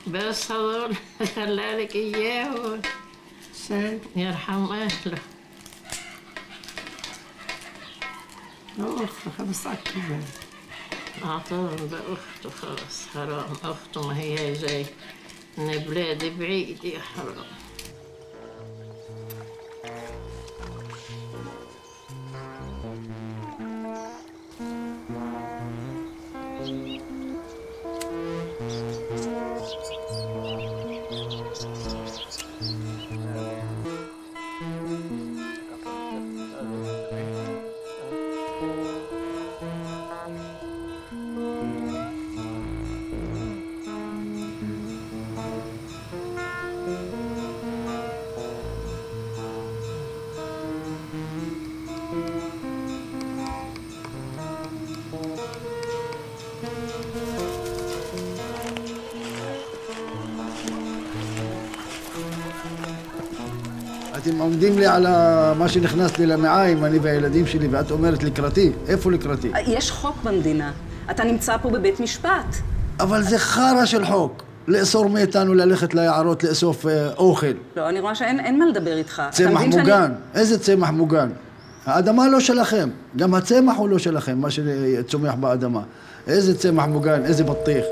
بس هذول خلالك إياه يرحم أهله. أخته خلص أكبر. أعطاهم بأخته خلاص، حرام أخته ما هي زي من بلاد بعيد، يا حرام. אתם עומדים לי על מה שנכנס לי למעיים, אני והילדים שלי, ואת אומרת לקראתי. איפה לקראתי? יש חוק במדינה. אתה נמצא פה בבית משפט. אבל זה חרא של חוק. לאסור מאיתנו ללכת ליערות לאסוף אוכל. לא, אני רואה שאין מה לדבר איתך. צמח מוגן. איזה צמח מוגן? האדמה לא שלכם. גם הצמח הוא לא שלכם, מה שצומח באדמה. איזה צמח מוגן, איזה בטיח.